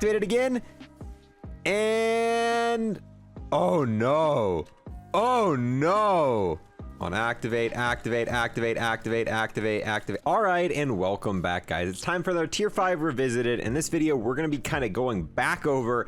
activate it again. And oh no. Oh no. On activate, activate, activate, activate, activate, activate. All right, and welcome back, guys. It's time for our tier 5 revisited. In this video, we're gonna be kind of going back over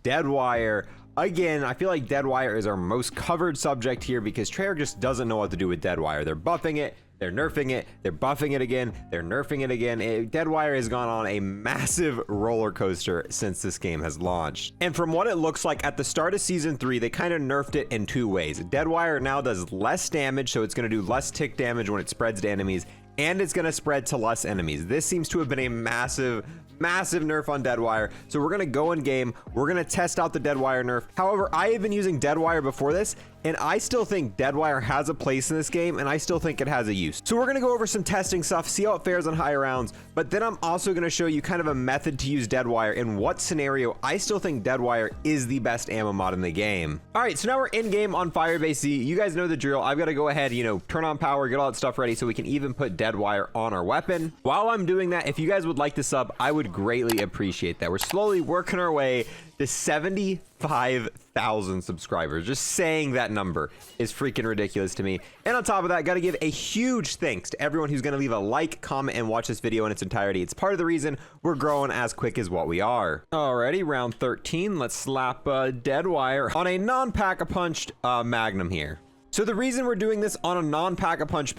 Deadwire. Again, I feel like Deadwire is our most covered subject here because Treyarch just doesn't know what to do with Deadwire. They're buffing it, they're nerfing it, they're buffing it again, they're nerfing it again. Deadwire has gone on a massive roller coaster since this game has launched. And from what it looks like at the start of Season 3, they kind of nerfed it in 2 ways. Deadwire now does less damage, so it's going to do less tick damage when it spreads to enemies, and it's going to spread to less enemies. This seems to have been a massive nerf on Deadwire. So we're gonna go in game, we're gonna test out the Deadwire nerf. However, I have been using Deadwire before this, and I still think Deadwire has a place in this game, and I still think it has a use. So we're gonna go over some testing stuff, see how it fares on higher rounds, but then I'm also gonna show you kind of a method to use Deadwire in what scenario I still think Deadwire is the best ammo mod in the game. All right, so now we're in game on FIREBASE-Z. You guys know the drill. I've gotta go ahead, turn on power, get all that stuff ready so we can even put Deadwire on our weapon. While I'm doing that, if you guys would like to sub, I would greatly appreciate that. We're slowly working our way to 75,000 subscribers. Just saying that number is freaking ridiculous to me. And on top of that, got to give a huge thanks to everyone who's going to leave a like, comment, and watch this video in its entirety. It's part of the reason we're growing as quick as what we are. Alrighty, round 13. Let's slap Deadwire on a non-pack-a-punched Magnum here. So the reason we're doing this on a non-pack-a-punch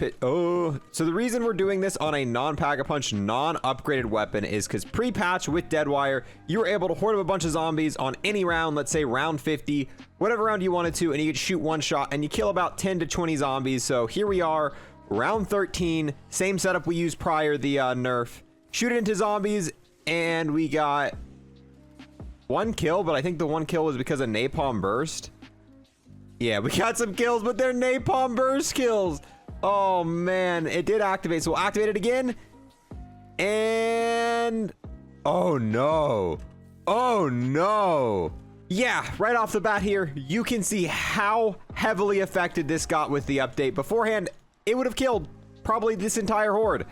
non-upgraded weapon is because pre-patch with Deadwire, you were able to horde up a bunch of zombies on any round, let's say round 50, whatever round you wanted to, and you could shoot one shot and you kill about 10 to 20 zombies. So here we are, round 13, same setup we used prior, the nerf. Shoot it into zombies, and we got 1 kill, but I think the 1 kill was because of napalm burst. Yeah, we got some kills, but they're napalm burst kills. Oh man, it did activate, so we'll activate it again. And oh no. Oh no. Yeah, right off the bat here, you can see how heavily affected this got with the update. Beforehand, it would have killed probably this entire horde.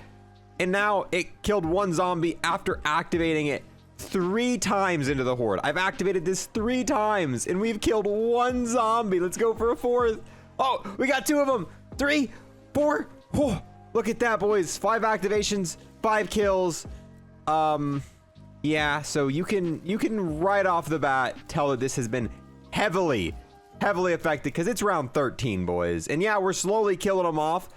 And now it killed 1 zombie after activating it 3 times into the horde. I've activated this 3 times and we've killed 1 zombie. Let's go for a 4th. Oh, we got 2 of them. 3, 4. Oh, look at that, boys. 5 activations, 5 kills. Yeah, so you can right off the bat tell that this has been heavily affected because it's round 13, boys. And yeah, we're slowly killing them off,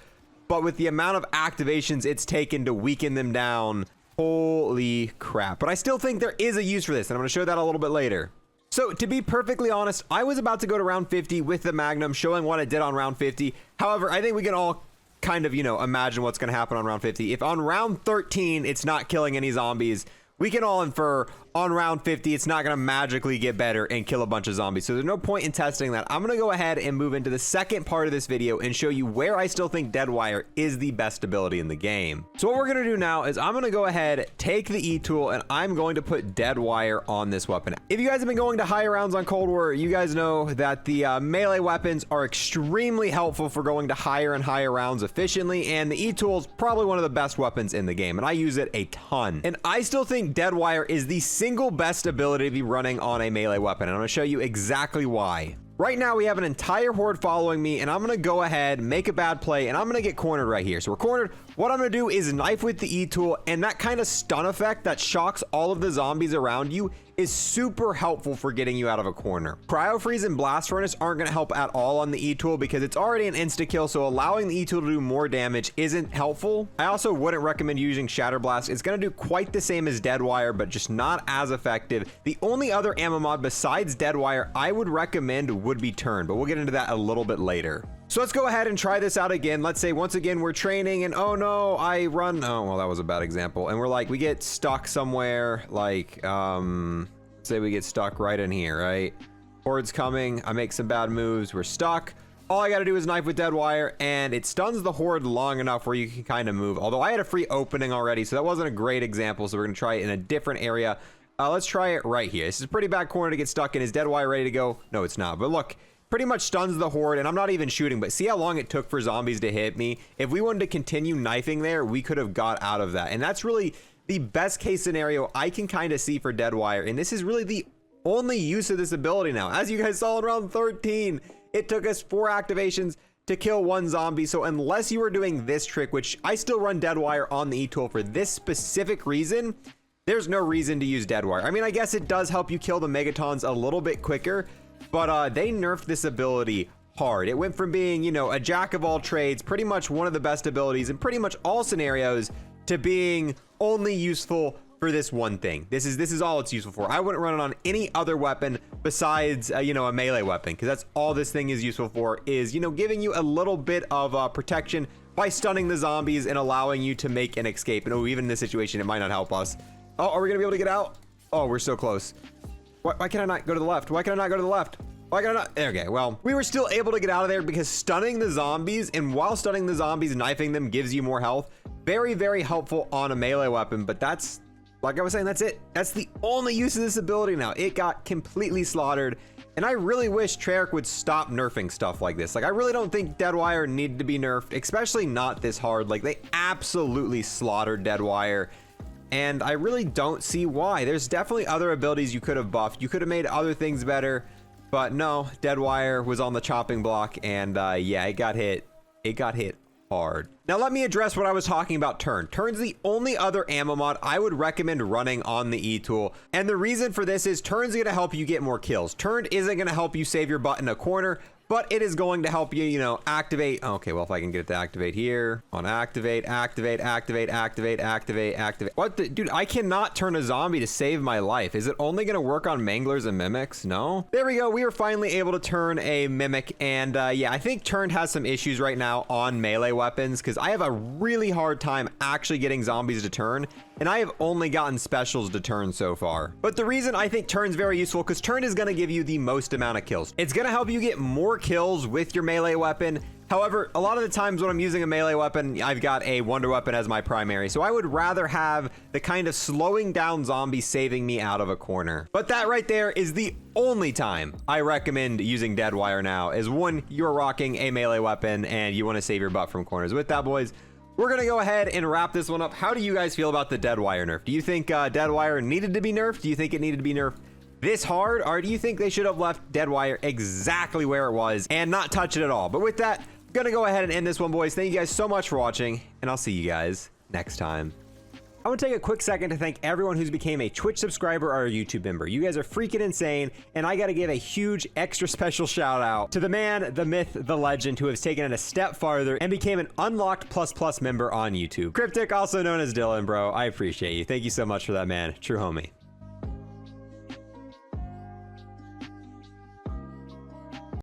but with the amount of activations it's taken to weaken them down, holy crap. But I still think there is a use for this, and I'm going to show that a little bit later. So to be perfectly honest, I was about to go to round 50 with the Magnum, showing what it did on round 50. However, I think we can all kind of, imagine what's going to happen on round 50. If on round 13 it's not killing any zombies, we can all infer on round 50 it's not going to magically get better and kill a bunch of zombies. So there's no point in testing that. I'm going to go ahead and move into the second part of this video and show you where I still think Deadwire is the best ability in the game. So what we're going to do now is I'm going to go ahead, take the E tool, and I'm going to put Deadwire on this weapon. If you guys have been going to higher rounds on Cold War, you guys know that the melee weapons are extremely helpful for going to higher and higher rounds efficiently, and the E tool is probably one of the best weapons in the game, and I use it a ton. And I still think Deadwire is the single best ability to be running on a melee weapon, and I'm going to show you exactly why. Right now we have an entire horde following me, and I'm going to go ahead, make a bad play, and I'm going to get cornered right here. So we're cornered. What I'm going to do is knife with the E tool, and that kind of stun effect that shocks all of the zombies around you is super helpful for getting you out of a corner. Cryo Freeze and Blast Furnace aren't going to help at all on the E tool because it's already an insta kill, so allowing the E tool to do more damage isn't helpful. I also wouldn't recommend using Shatter Blast. It's going to do quite the same as Deadwire, but just not as effective. The only other ammo mod besides Deadwire I would recommend would be Turn, but we'll get into that a little bit later. So let's go ahead and try this out again. Let's say once again we're training and oh no, I run. Oh, well, that was a bad example. And we're like, we get stuck somewhere, like say we get stuck right in here, right? Horde's coming, I make some bad moves, we're stuck. All I gotta do is knife with Deadwire, and it stuns the horde long enough where you can kind of move. Although I had a free opening already, so that wasn't a great example, so we're gonna try it in a different area. Let's try it right here. This is a pretty bad corner to get stuck in. Is Deadwire ready to go? No, it's not. But look, pretty much stuns the horde, and I'm not even shooting, but see how long it took for zombies to hit me? If we wanted to continue knifing there, we could have got out of that. And that's really the best case scenario I can kind of see for Deadwire, and this is really the only use of this ability now. As you guys saw in round 13, it took us 4 activations to kill 1 zombie. So unless you are doing this trick, which I still run Deadwire on the E-tool for this specific reason, there's no reason to use Deadwire. I mean, I guess it does help you kill the Megatons a little bit quicker, but they nerfed this ability hard. It went from being, you know, a jack of all trades, pretty much one of the best abilities in pretty much all scenarios, to being only useful for this one thing. This is all it's useful for. I wouldn't run it on any other weapon besides, you know, a melee weapon, because that's all this thing is useful for, is, you know, giving you a little bit of protection by stunning the zombies and allowing you to make an escape. And oh, even in this situation, it might not help us. Oh, are we gonna be able to get out? Oh, we're so close. Why can I not go to the left? Why can I not go to the left? Why can I not? Okay, well, we were still able to get out of there because stunning the zombies, and while stunning the zombies, knifing them gives you more health. Very, very helpful on a melee weapon, but that's, like I was saying, that's it. That's the only use of this ability now. It got completely slaughtered, and I really wish Treyarch would stop nerfing stuff like this. Like, I really don't think Deadwire needed to be nerfed, especially not this hard. Like, they absolutely slaughtered Deadwire, and I really don't see why. There's definitely other abilities you could have buffed. You could have made other things better, but no, Deadwire was on the chopping block, and yeah, it got hit. It got hit hard. Now let me address what I was talking about. Turn's the only other ammo mod I would recommend running on the E-tool, and the reason for this is Turn's gonna help you get more kills. Turn isn't gonna help you save your butt in a corner, but it is going to help you, you know, activate. Okay, well, if I can get it to activate here, on activate. What the, dude, I cannot turn a zombie to save my life. Is it only gonna work on manglers and mimics? No. There we go. We were finally able to turn a mimic, and yeah, I think Turn has some issues right now on melee weapons, because I have a really hard time actually getting zombies to turn, and I have only gotten specials to turn so far. But the reason I think Turn's very useful, because Turn is gonna give you the most amount of kills. It's gonna help you get more kills with your melee weapon. However, a lot of the times when I'm using a melee weapon, I've got a wonder weapon as my primary, so I would rather have the kind of slowing down zombie saving me out of a corner. But that right there is the only time I recommend using Deadwire now, is when you're rocking a melee weapon and you want to save your butt from corners. With that, boys, we're gonna go ahead and wrap this one up. How do you guys feel about the Deadwire nerf? Do you think Deadwire needed to be nerfed? Do you think it needed to be nerfed this hard, or do you think they should have left Deadwire exactly where it was and not touch it at all? But with that, I'm gonna go ahead and end this one, boys. Thank you guys so much for watching, and I'll see you guys next time. I want to take a quick second to thank everyone who's became a Twitch subscriber or a YouTube member. You guys are freaking insane, and I got to give a huge extra special shout out to the man, the myth, the legend, who has taken it a step farther and became an Unlocked ++ member on YouTube. Cryptic, also known as Dylan, bro. I appreciate you. Thank you so much for that, man. True homie.